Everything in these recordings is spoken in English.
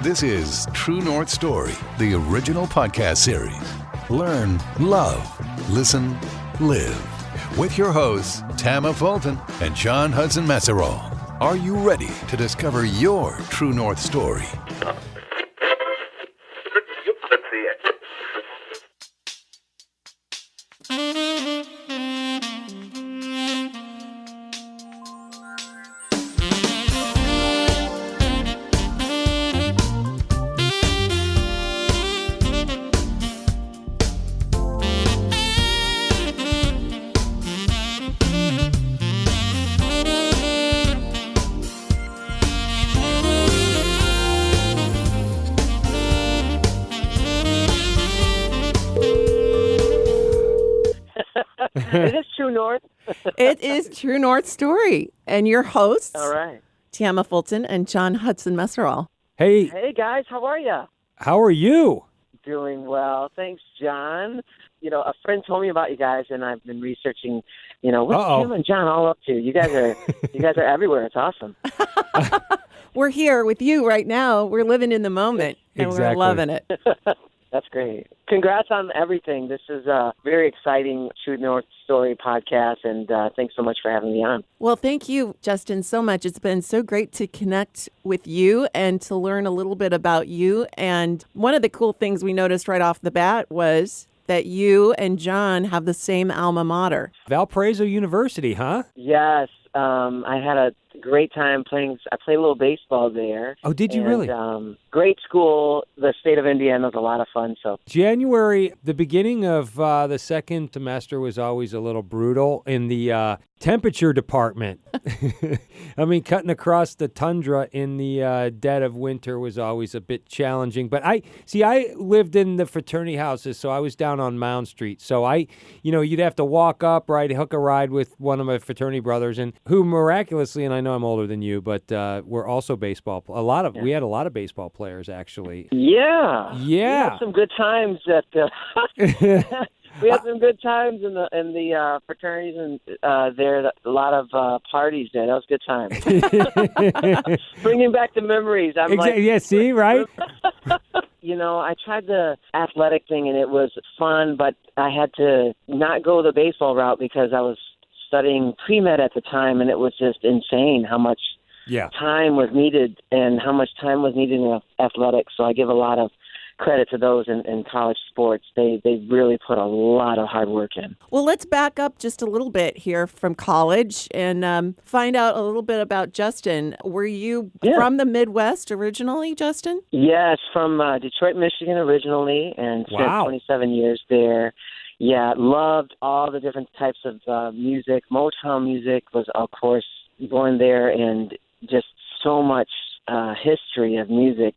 This is True North Story, the original podcast series. Learn, love, listen, live. With your hosts, Tama Fulton and John Hudson Messerall. Are you ready to discover your True North Story? Is this True North? It is True North Story. And your hosts, All right. Tama Fulton and John Hudson Messerall. Hey, Hey, guys. How are you? how are you? Doing well. Thanks, John. You know, a friend told me about you guys, and I've been researching, what's Uh-oh. Tim and John all up to? You guys are everywhere. It's awesome. We're here with you right now. We're living in the moment, and we're Exactly. loving it. That's great. Congrats on everything. This is a very exciting True North Story podcast, and thanks so much for having me on. Well, thank you, Justin, so much. It's been so great to connect with you and to learn a little bit about you. And one of the cool things we noticed right off the bat was that you and John have the same alma mater. Valparaiso University, huh? Yes, I had a great time playing. I played a little baseball there. Oh, did you And, really? Great school. The state of Indiana was a lot of fun. So January, the beginning of the second semester was always a little brutal in the temperature department. I mean, cutting across the tundra in the dead of winter was always a bit challenging. But I lived in the fraternity houses, so I was down on Mound Street. So you'd have to walk up, right, hook a ride with one of my fraternity brothers, and who miraculously, and I know I'm older than you, but we're also baseball. We had a lot of baseball players, actually. yeah, we Yeah. had some good times at. We had some good times in the fraternities and there. A lot of parties there. That was a good time. Bringing back the memories. I'm like, Yeah, see, right? I tried the athletic thing and it was fun, but I had to not go the baseball route because I was studying pre-med at the time, and it was just insane how much Yeah. time was needed and how much time was needed in athletics. So I give a lot of credit to those in college sports. They really put a lot of hard work in. Well, let's back up just a little bit here from college and find out a little bit about Justin. Were you from the Midwest originally, Justin? Yes, from Detroit, Michigan originally, and spent Wow. 27 years there. Yeah, loved all the different types of music. Motown music was, of course, born there, and just so much history of music.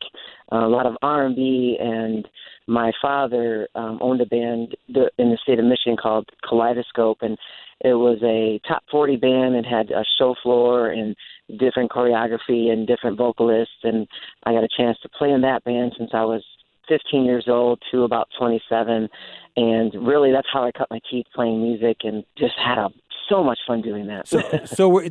A lot of R&B, and my father owned a band in the state of Michigan called Kaleidoscope, and it was a top 40 band and had a show floor and different choreography and different vocalists, and I got a chance to play in that band since I was 15 years old to about 27, and really that's how I cut my teeth playing music, and just had so much fun doing that.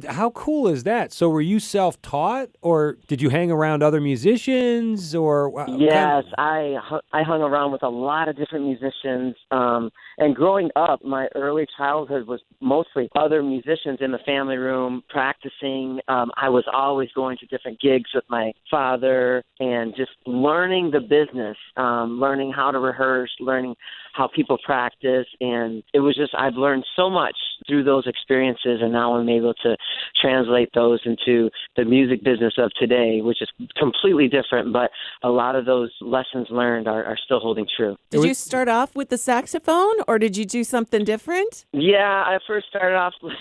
How cool is that? So were you self-taught, or did you hang around other musicians, or? Yes, I hung around with a lot of different musicians, and growing up, my early childhood was mostly other musicians in the family room practicing. I was always going to different gigs with my father and just learning the business, learning how to rehearse, learning how people practice, and it was just, I've learned so much through those experiences, and now I'm able to translate those into the music business of today, which is completely different, but a lot of those lessons learned are still holding true. Did you start off with the saxophone, or did you do something different? Yeah, I first started off with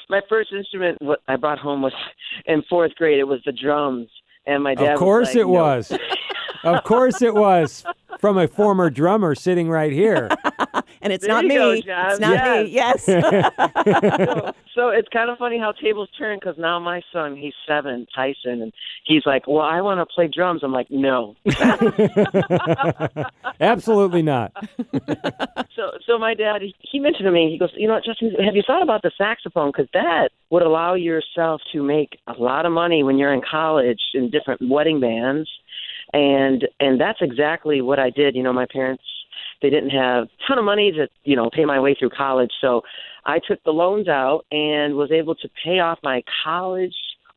my first instrument what I brought home was in fourth grade. It was the drums, and my dad Of course was like, it was. Of course it was. From a former drummer sitting right here. And it's There not you me. go, John. It's not me. Yes. So it's kind of funny how tables turn, because now my son, he's 7, Tyson, and he's like, well, I want to play drums. I'm like, no. Absolutely not. So my dad, he mentioned to me, he goes, you know what, Justin, have you thought about the saxophone? Because that would allow yourself to make a lot of money when you're in college in different wedding bands. And that's exactly what I did. You know, my parents, they didn't have a ton of money to, pay my way through college. So I took the loans out and was able to pay off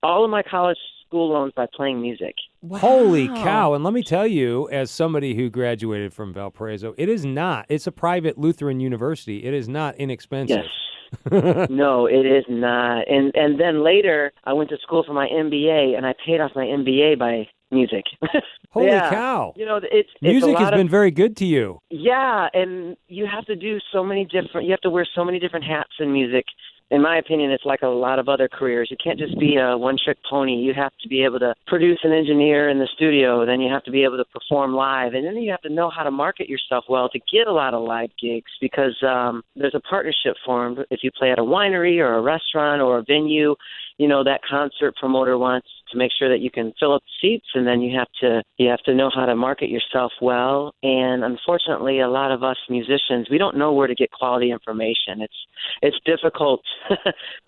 all of my college school loans by playing music. Wow. Holy cow. And let me tell you, as somebody who graduated from Valparaiso, it's a private Lutheran university. It is not inexpensive. Yes. No, it is not. And then later, I went to school for my MBA, and I paid off my MBA by music. Holy cow. It's music has been very good to you. Yeah, and you have to wear so many different hats in music. In my opinion, it's like a lot of other careers. You can't just be a one-trick pony. You have to be able to produce and engineer in the studio. Then you have to be able to perform live. And then you have to know how to market yourself well to get a lot of live gigs, because there's a partnership formed. If you play at a winery or a restaurant or a venue, that concert promoter wants to make sure that you can fill up the seats, and then you have to know how to market yourself well. And unfortunately, a lot of us musicians, we don't know where to get quality information. It's difficult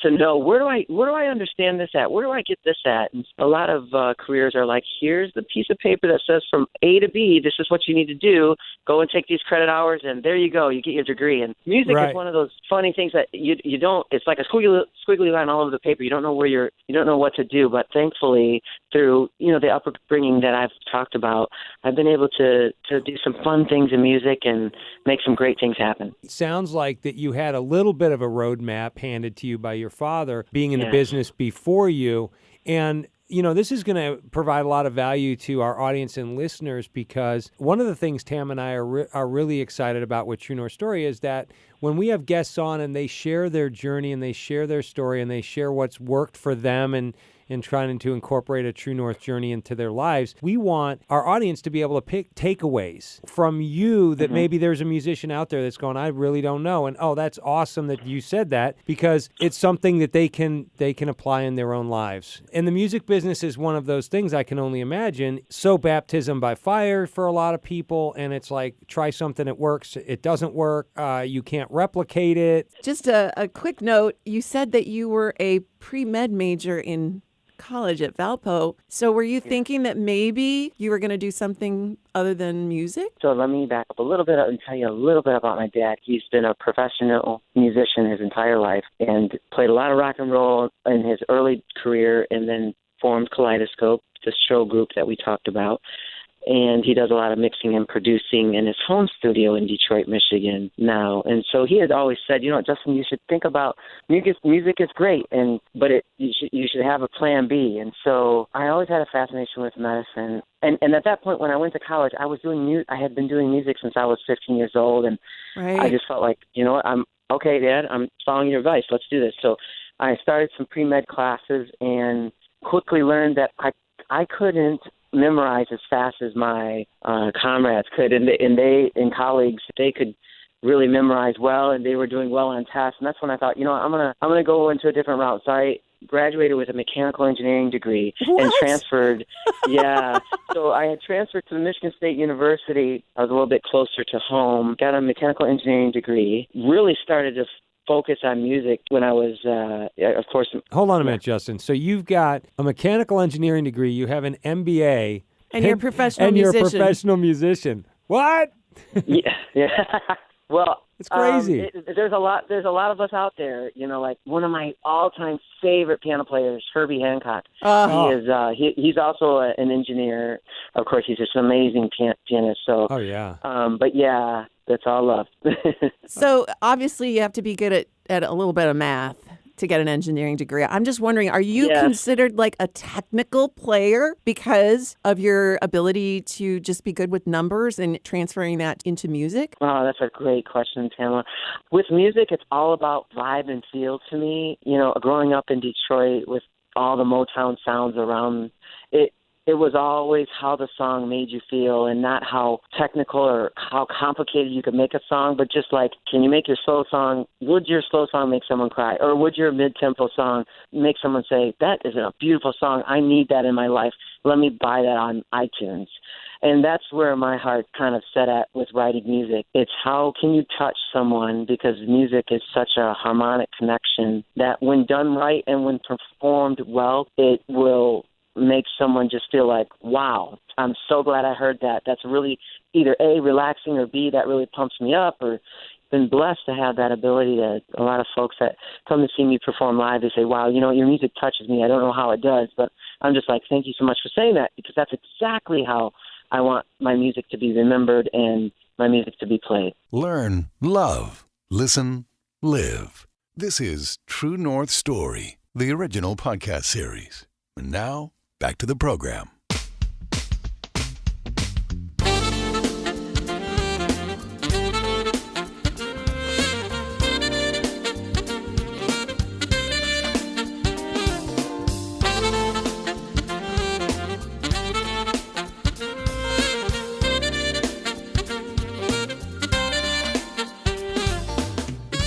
to know where do I understand this at? Where do I get this at? And a lot of careers are like, here's the piece of paper that says from A to B, this is what you need to do. Go and take these credit hours, and there you go. You get your degree. And music is one of those funny things that you don't. It's like a squiggly line all over the paper. You don't know you don't know what to do. But thankfully, through the upbringing that I've talked about, I've been able to do some fun things in music and make some great things happen. It sounds like that you had a little bit of a roadmap handed to you by your father, being in the business before you. And this is going to provide a lot of value to our audience and listeners, because one of the things Tam and I are really excited about with True North Story is that when we have guests on and they share their journey and they share their story and they share what's worked for them and trying to incorporate a True North journey into their lives, we want our audience to be able to pick takeaways from you that maybe there's a musician out there that's going, I really don't know. And, oh, that's awesome that you said that, because it's something that they can apply in their own lives. And the music business is one of those things, I can only imagine, so baptism by fire for a lot of people. And it's like, try something that works. It doesn't work. You can't replicate it. Just a quick note. You said that you were a pre-med major in college at Valpo. So were you thinking that maybe you were going to do something other than music? So let me back up a little bit and tell you a little bit about my dad. He's been a professional musician his entire life and played a lot of rock and roll in his early career, and then formed Kaleidoscope, the show group that we talked about. And he does a lot of mixing and producing in his home studio in Detroit, Michigan now. And so he had always said, Justin, you should think about music is great, but you should have a plan B. And so I always had a fascination with medicine. And at that point, when I went to college, I had been doing music since I was 15 years old, and I just felt like, I'm okay, Dad, I'm following your advice. Let's do this. So I started some pre-med classes and quickly learned that I couldn't memorize as fast as my comrades could, and colleagues, they could really memorize well, and they were doing well on tests. And that's when I thought, I'm gonna go into a different route. So I graduated with a mechanical engineering degree and transferred. So I had transferred to the Michigan State University. I was a little bit closer to home. Got a mechanical engineering degree. Really started to focus on music when I was, of course. Hold on a minute, Justin. So you've got a mechanical engineering degree, you have an MBA, and you're a professional musician. You're a professional musician. What? Yeah. Well, it's crazy. There's a lot of us out there. Like one of my all-time favorite piano players, Herbie Hancock. He's also an engineer. Of course, he's just an amazing pianist. So. Oh yeah. But yeah. That's all love. So obviously you have to be good at a little bit of math to get an engineering degree. I'm just wondering, are you considered like a technical player because of your ability to just be good with numbers and transferring that into music? Oh, that's a great question, Tamara. With music, it's all about vibe and feel to me. Growing up in Detroit with all the Motown sounds around, it it was always how the song made you feel and not how technical or how complicated you could make a song, but just like, can you make your slow song, would your slow song make someone cry? Or would your mid-tempo song make someone say, that is a beautiful song, I need that in my life, let me buy that on iTunes. And that's where my heart kind of set at with writing music. It's how can you touch someone, because music is such a harmonic connection that when done right and when performed well, it will make someone just feel like, wow, I'm so glad I heard that. That's really either A, relaxing, or B, that really pumps me up, or been blessed to have that ability. To a lot of folks that come to see me perform live, they say, wow, your music touches me. I don't know how it does, but I'm just like, thank you so much for saying that, because that's exactly how I want my music to be remembered and my music to be played. Learn, love, listen, live. This is True North Story, the original podcast series. And now, back to the program.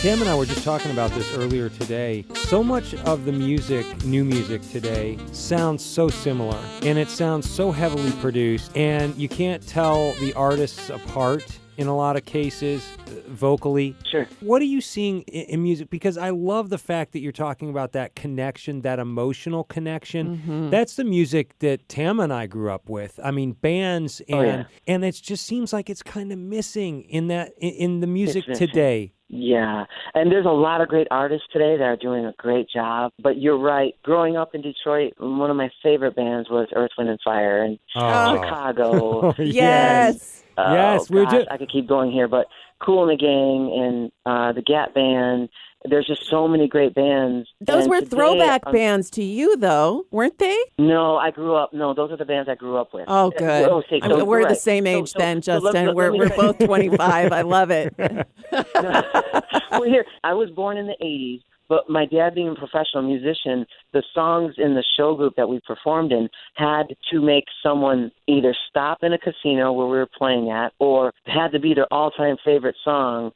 Tam and I were just talking about this earlier today. So much of the music, new music today, sounds so similar, and it sounds so heavily produced, and you can't tell the artists apart in a lot of cases, vocally. Sure. What are you seeing in music? Because I love the fact that you're talking about that connection, that emotional connection. Mm-hmm. That's the music that Tam and I grew up with. I mean, bands, and it just seems like it's kind of missing in the music today. Yeah, and there's a lot of great artists today that are doing a great job. But you're right. Growing up in Detroit, one of my favorite bands was Earth, Wind and Fire, and Chicago. Yes. Yes. I could keep going here, but Kool and the Gang and the Gap Band. There's just so many great bands. Those were throwback bands to you, though, weren't they? No, those are the bands I grew up with. Oh, good. We're the same age then, Justin. We're both 25. I love it. Well, here, I was born in the 80s, but my dad being a professional musician, the songs in the show group that we performed in had to make someone either stop in a casino where we were playing at, or had to be their all-time favorite song,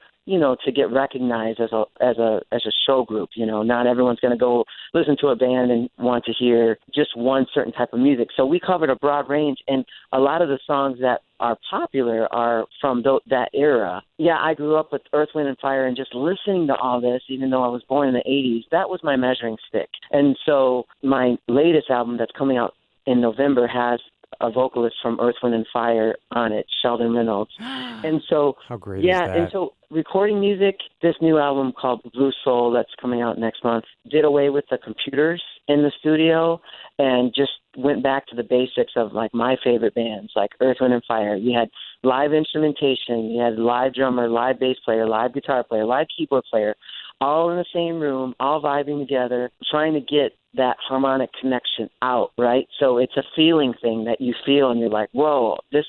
to get recognized as a show group. Not everyone's going to go listen to a band and want to hear just one certain type of music. So we covered a broad range, and a lot of the songs that are popular are from that era. Yeah, I grew up with Earth, Wind, and Fire, and just listening to all this, even though I was born in the 80s, that was my measuring stick. And so my latest album that's coming out in November has a vocalist from Earth, Wind, and Fire on it, Sheldon Reynolds. And so, how great is that? And so recording music, this new album called Blue Soul that's coming out next month, did away with the computers in the studio and just went back to the basics of like my favorite bands, like Earth, Wind, and Fire. You had live instrumentation, you had live drummer, live bass player, live guitar player, live keyboard player, all in the same room, all vibing together, trying to get that harmonic connection out, right? So it's a feeling thing that you feel, and you're like, whoa, this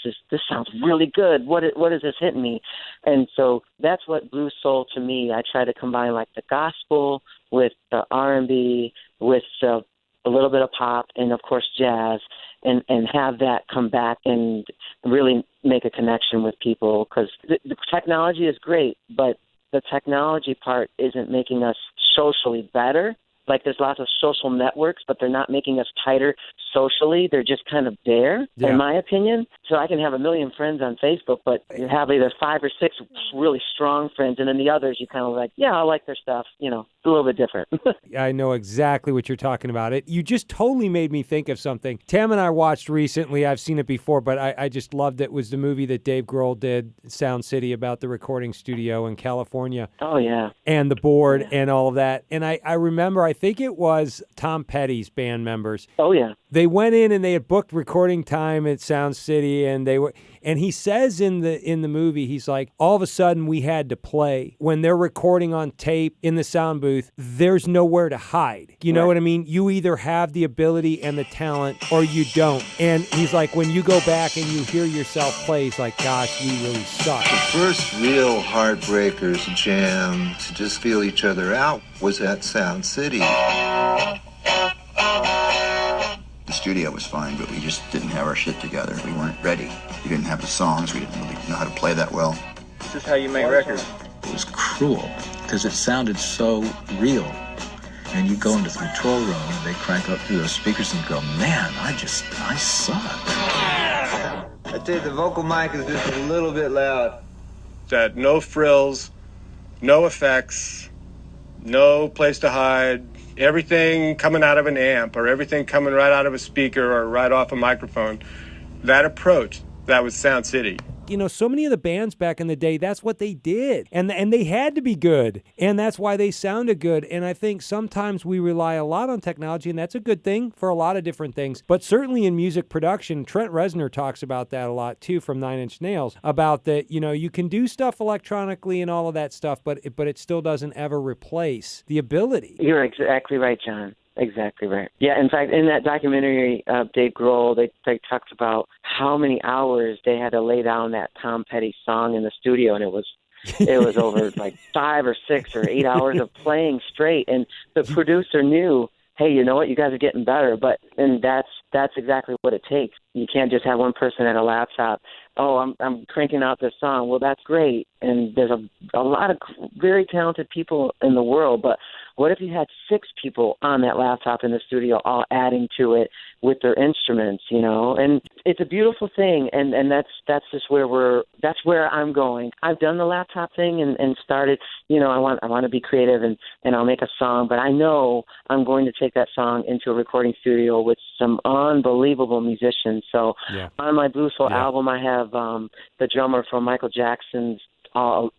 sounds really good. What is this hitting me? And so that's what Blue Soul to me. I try to combine like the gospel with the R&B, with a little bit of pop, and of course jazz, and have that come back and really make a connection with people, because the technology is great, but the technology part isn't making us socially better. Like there's lots of social networks, but they're not making us tighter socially. They're just kind of there, in my opinion. So I can have 1 million friends on Facebook, but you have either 5 or 6 really strong friends, and then the others you kind of like, yeah, I like their stuff. It's a little bit different. I know exactly what you're talking about. You just totally made me think of something. Tam and I watched recently. I've seen it before, but I just loved it. It was the movie that Dave Grohl did, Sound City, about the recording studio in California. Oh, yeah. And the board and all of that. And I remember, I think it was Tom Petty's band members. Oh, yeah. They went in and they had booked recording time at Sound City, and he says in the movie, he's like, all of a sudden we had to play. When they're recording on tape in the sound booth, there's nowhere to hide. You know what I mean? You either have the ability and the talent or you don't. And he's like, when you go back and you hear yourself play, he's like, gosh, we really suck. The first real Heartbreakers jam to just feel each other out was at Sound City. The studio was fine, but we just didn't have our shit together. We weren't ready. We didn't have the songs. We didn't really know how to play that well. This is how you make records. It was cruel because it sounded so real. And you go into the control room and they crank up through those speakers and go, man, I suck. I tell you, the vocal mic is just a little bit loud. That no frills, no effects, no place to hide, everything coming out of an amp or everything coming right out of a speaker or right off a microphone. That approach, that was Sound City. You know, so many of the bands back in the day, that's what they did. And they had to be good. And that's why they sounded good. And I think sometimes we rely a lot on technology, and that's a good thing for a lot of different things. But certainly in music production, Trent Reznor talks about that a lot too from Nine Inch Nails, about that, you know, you can do stuff electronically and all of that stuff, but it still doesn't ever replace the ability. You're exactly right, John. Exactly right. Yeah, in fact, in that documentary, Dave Grohl, they talked about how many hours they had to lay down that Tom Petty song in the studio, and it was over like 5 or 6 or 8 hours of playing straight. And the producer knew, hey, you know what, you guys are getting better, and that's exactly what it takes. You can't just have one person at a laptop. Oh, I'm cranking out this song. Well, that's great, and there's a lot of very talented people in the world, but what if you had 6 people on that laptop in the studio all adding to it with their instruments, you know? And it's a beautiful thing, and that's just that's where I'm going. I've done the laptop thing and started, you know, I want to be creative and I'll make a song, but I know I'm going to take that song into a recording studio with some unbelievable musicians. So on my Blue Soul album, I have the drummer from Michael Jackson's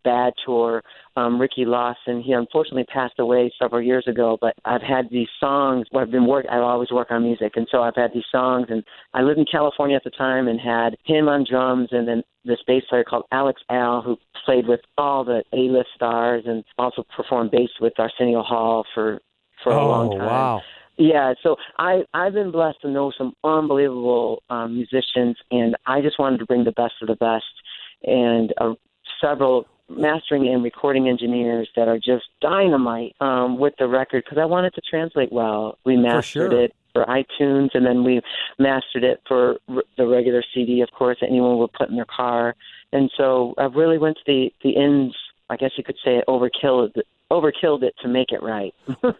Bad tour, Ricky Lawson. He unfortunately passed away several years ago, but I've had these songs where I always work on music, and so I've had these songs, and I lived in California at the time and had him on drums, and then this bass player called Alex Al, who played with all the A-list stars and also performed bass with Arsenio Hall for a long time. Wow. Yeah, so I've been blessed to know some unbelievable musicians, and I just wanted to bring the best of the best, and several mastering and recording engineers that are just dynamite with the record, because I want it to translate well. We mastered it for iTunes, and then we mastered it for the regular CD, of course, that anyone would put in their car. And so I really went to the ends, I guess you could say, overkilled it to make it right.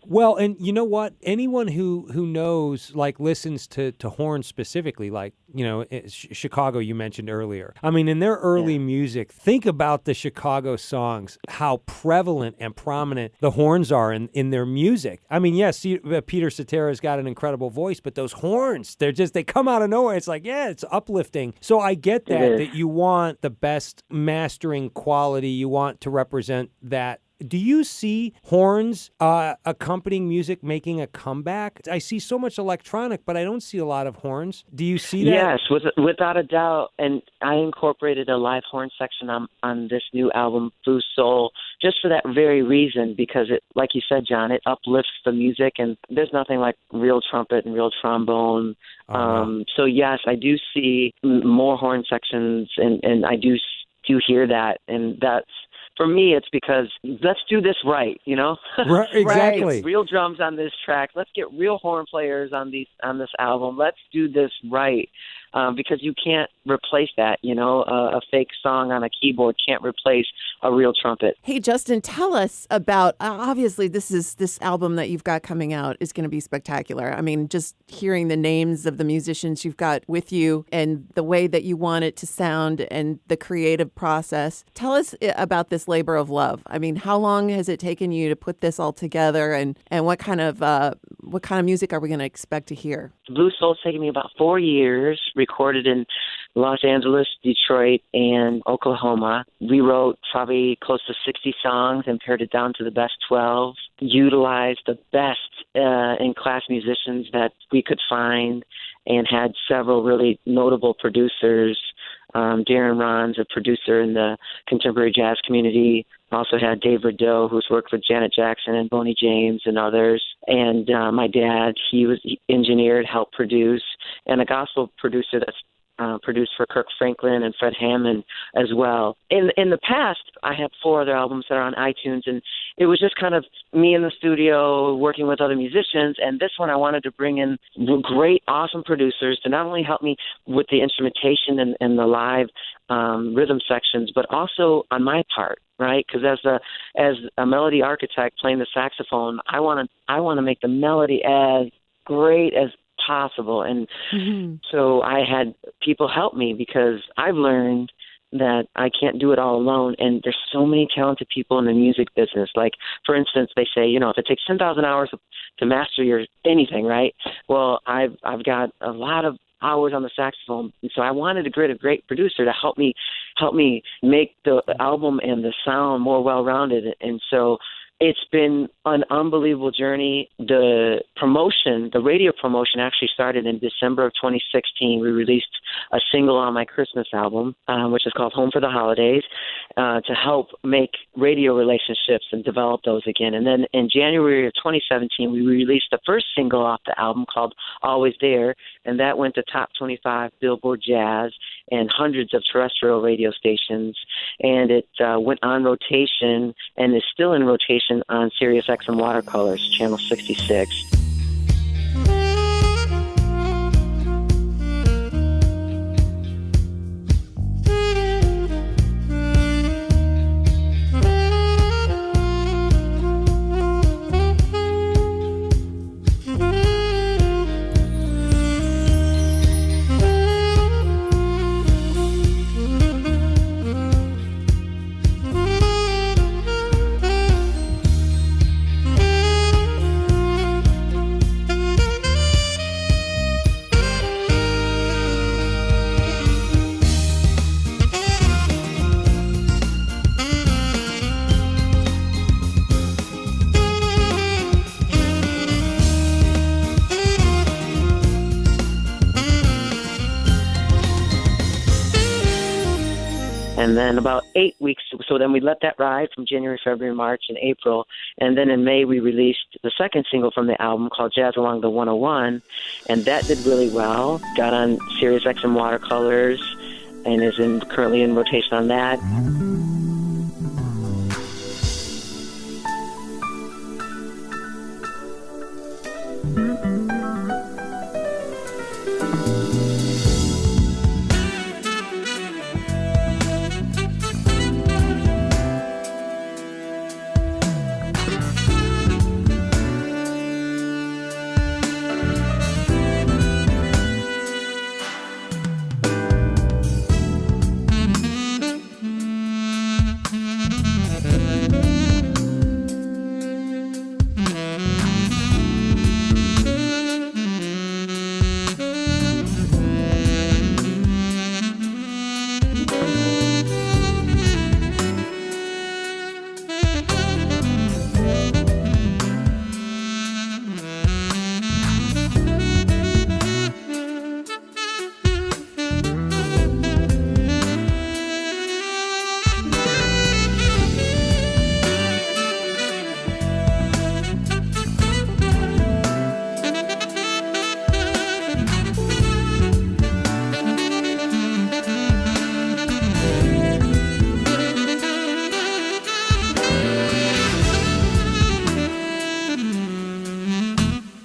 Well, and you know what? Anyone who knows, like, listens to horns specifically, like, you know, Chicago you mentioned earlier. I mean, in their early music, think about the Chicago songs, how prevalent and prominent the horns are in their music. I mean, yes, Peter Cetera's got an incredible voice, but those horns, they come out of nowhere. It's like, it's uplifting. So I get that you want the best mastering quality. You want to represent that. Do you see horns accompanying music making a comeback? I see so much electronic, but I don't see a lot of horns. Do you see that? Yes, without a doubt. And I incorporated a live horn section on this new album, Blue Soul, just for that very reason, because it, like you said, John, it uplifts the music, and there's nothing like real trumpet and real trombone. So yes, I do see more horn sections, and I do hear that, and that's, for me, it's because let's do this right, you know? Right, exactly. Right. Real drums on this track. Let's get real horn players on this album. Let's do this right. Because you can't replace that, you know? A fake song on a keyboard can't replace a real trumpet. Hey, Justin, tell us about, obviously this album that you've got coming out is going to be spectacular. I mean, just hearing the names of the musicians you've got with you and the way that you want it to sound and the creative process. Tell us about this labor of love. I mean, how long has it taken you to put this all together, and what kind of music are we going to expect to hear? Blue Soul's taken me about 4 years, recorded in Los Angeles, Detroit, and Oklahoma. We wrote probably close to 60 songs and pared it down to the best 12, utilized the best in-class musicians that we could find, and had several really notable producers. Darren Ron's a producer in the contemporary jazz community. Also had Dave Rideau, who's worked with Janet Jackson and Boney James and others. And my dad, he engineered, helped produce, and a gospel producer that's produced for Kirk Franklin and Fred Hammond as well. In the past, I had 4 other albums that are on iTunes, and it was just kind of me in the studio working with other musicians. And this one, I wanted to bring in great, awesome producers to not only help me with the instrumentation and the live rhythm sections, but also on my part, right? Because as a melody architect playing the saxophone, I want to make the melody as great as possible. And so I had people help me, because I've learned that I can't do it all alone. And there's so many talented people in the music business. Like, for instance, they say, if it takes 10,000 hours to master anything, right? Well, I've got a lot of hours on the saxophone. And so I wanted to get a great producer to help me make the album and the sound more well-rounded. And so it's been an unbelievable journey. The radio promotion actually started in December of 2016. We released a single on my Christmas album, which is called Home for the Holidays, to help make radio relationships and develop those again. And then in January of 2017, we released the first single off the album called Always There, and that went to top 25 Billboard Jazz and hundreds of terrestrial radio stations. And it went on rotation and is still in rotation on Sirius XM Watercolors, channel 66. And then about 8 weeks, so then we let that ride from January, February, March, and April. And then in May, we released the second single from the album called Jazz Along the 101. And that did really well. Got on Sirius XM Watercolors and is currently in rotation on that.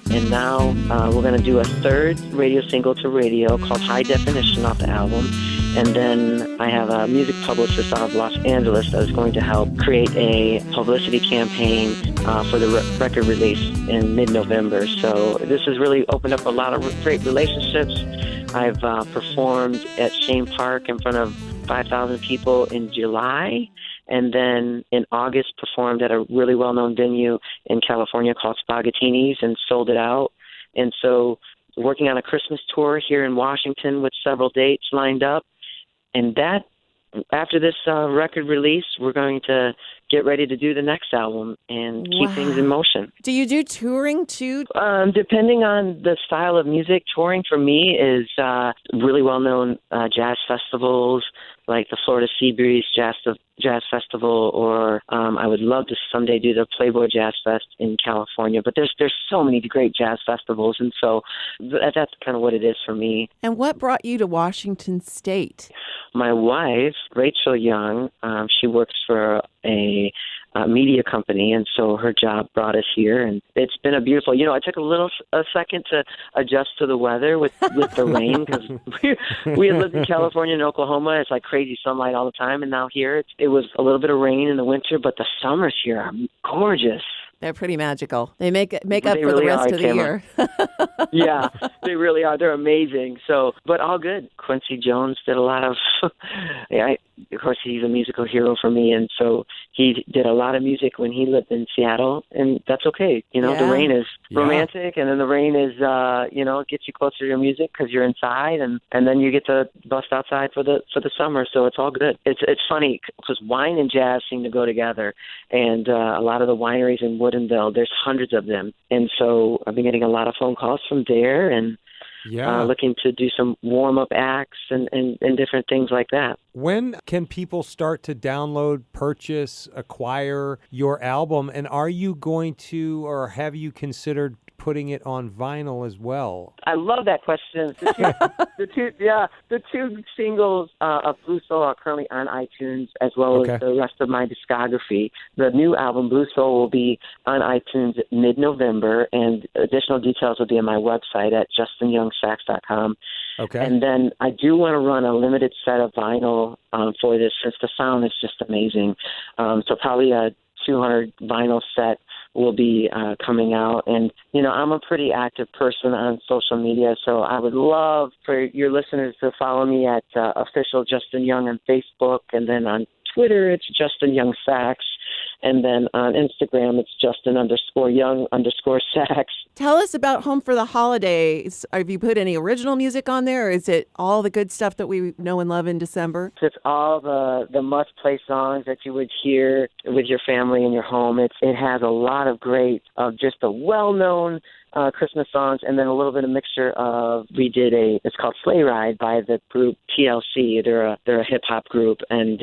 And now we're going to do a third radio single to radio called High Definition off the album. And then I have a music publicist out of Los Angeles that is going to help create a publicity campaign for the record release in mid-November. So this has really opened up a lot of great relationships. I've performed at Shane Park in front of 5,000 people in July. And then in August, performed at a really well-known venue in California called Spaghettini's and sold it out. And so working on a Christmas tour here in Washington with several dates lined up. And that, after this record release, we're going to get ready to do the next album and keep things in motion. Do you do touring too? Depending on the style of music, touring for me is really well-known jazz festivals, like the Florida Sea Breeze Jazz Festival, or I would love to someday do the Playboy Jazz Fest in California. But there's so many great jazz festivals, and so that's kind of what it is for me. And what brought you to Washington State? My wife, Rachel Young, she works for a media company, and so her job brought us here, and it's been a beautiful, it took a second to adjust to the weather with the rain, because we had lived in California and Oklahoma. It's like crazy sunlight all the time, and now here it was a little bit of rain in the winter, but the summers here are gorgeous. They're pretty magical. They make up They for really the rest are, of the year. Yeah, they really are. They're amazing. So, but all good. Quincy Jones did a lot of, of course, he's a musical hero for me, and so he did a lot of music when he lived in Seattle, and that's okay. The rain is romantic, and then the rain is, it gets you closer to your music because you're inside, and then you get to bust outside for the summer, so it's all good. It's funny because wine and jazz seem to go together, and a lot of the wineries in Woodinville, there's hundreds of them, and so I've been getting a lot of phone calls from there, and looking to do some warm-up acts and different things like that. When can people start to download, purchase, acquire your album? And are you going to, or have you considered putting it on vinyl as well? I love that question. The two singles of Blue Soul are currently on iTunes, as well as the rest of my discography. The new album, Blue Soul, will be on iTunes mid-November, and additional details will be on my website at justinyoungsax.com. Okay. And then I do want to run a limited set of vinyl for this, since the sound is just amazing. So probably a 200 vinyl set will be coming out. And, I'm a pretty active person on social media, so I would love for your listeners to follow me at official Justin Young on Facebook, and then on Twitter, it's Justin Young Sax. And then on Instagram, it's Justin_Young_Sax. Tell us about Home for the Holidays. Have you put any original music on there, or is it all the good stuff that we know and love in December? It's all the must-play songs that you would hear with your family in your home. It has a lot of great, just the well-known Christmas songs, and then a little bit of mixture of, it's called Sleigh Ride by the group TLC. They're a hip-hop group, and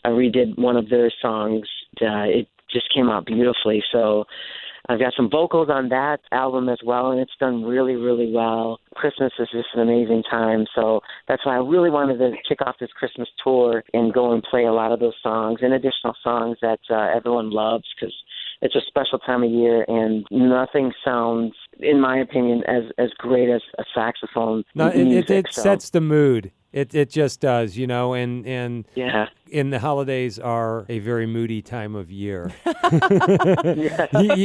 I redid one of their songs. It just came out beautifully. So I've got some vocals on that album as well, and it's done really, really well. Christmas is just an amazing time, so that's why I really wanted to kick off this Christmas tour and go and play a lot of those songs and additional songs that everyone loves, because it's a special time of year, and nothing sounds, in my opinion, as great as a saxophone. No, it sets the mood. It just does, and the holidays are a very moody time of year.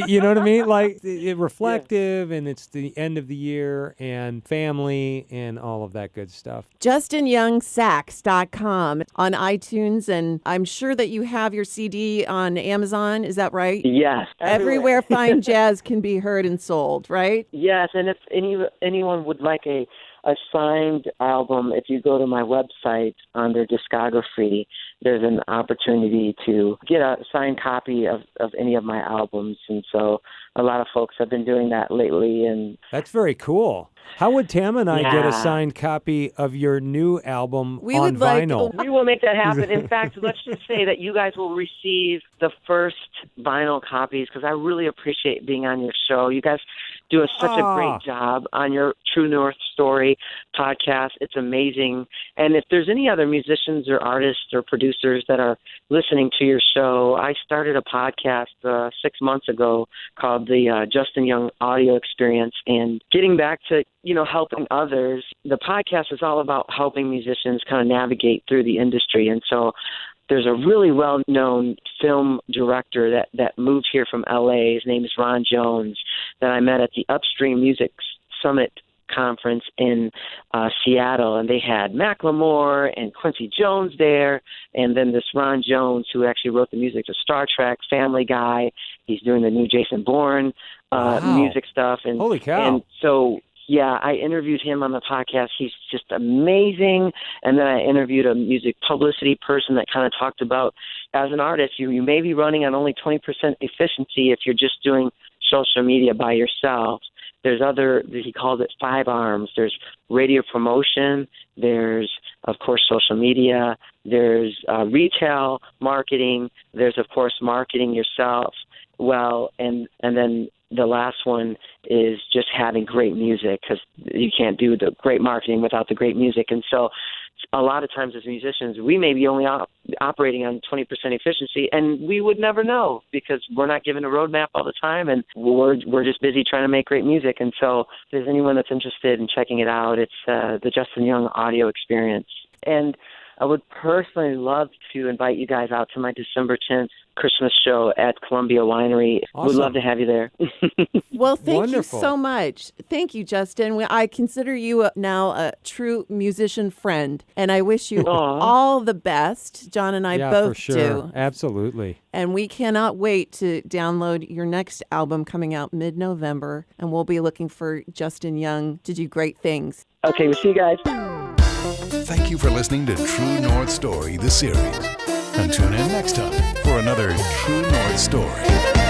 You know what I mean? Like, reflective, and it's the end of the year, and family, and all of that good stuff. JustinYoungSax.com on iTunes, and I'm sure that you have your CD on Amazon. Is that right? Yes. Everywhere fine jazz can be heard and sold, right? Yes, and if anyone would like a signed album, if you go to my website under discography, there's an opportunity to get a signed copy of any of my albums. And so a lot of folks have been doing that lately. And that's very cool. How would Tam and I get a signed copy of your new album on vinyl? We will make that happen. In fact, let's just say that you guys will receive the first vinyl copies, because I really appreciate being on your show. You guys do such a great job on your True North Story podcast. It's amazing. And if there's any other musicians or artists or producers that are listening to your show, I started a podcast 6 months ago called the Justin Young Audio Experience. And getting back to, helping others, the podcast is all about helping musicians kind of navigate through the industry. And so there's a really well-known film director that moved here from L.A. His name is Ron Jones, that I met at the Upstream Music Summit conference in Seattle, and they had Macklemore and Quincy Jones there, and then this Ron Jones, who actually wrote the music to Star Trek, Family Guy. He's doing the new Jason Bourne music stuff. And, holy cow. And so, yeah, I interviewed him on the podcast. He's just amazing. And then I interviewed a music publicity person that kind of talked about, as an artist, you may be running on only 20% efficiency if you're just doing social media by yourself. There's he called it 5 arms. There's radio promotion, there's of course, social media. There's retail marketing. There's, of course, marketing yourself well. And then the last one is just having great music, because you can't do the great marketing without the great music. And so a lot of times as musicians, we may be only operating on 20% efficiency, and we would never know because we're not given a roadmap all the time, and we're just busy trying to make great music. And so if there's anyone that's interested in checking it out, it's the Justin Young audio experience. And I would personally love to invite you guys out to my December 10th Christmas show at Columbia Winery. Awesome. Would love to have you there. Well, thank Wonderful. you so much. Thank you, Justin. I consider you now a true musician friend, and I wish you all the best. John and I both for sure. do. Absolutely. And we cannot wait to download your next album coming out mid-November, and we'll be looking for Justin Young to do great things. Okay, we'll see you guys. Thank you for listening to True North Story, the series. And tune in next time for another True North Story.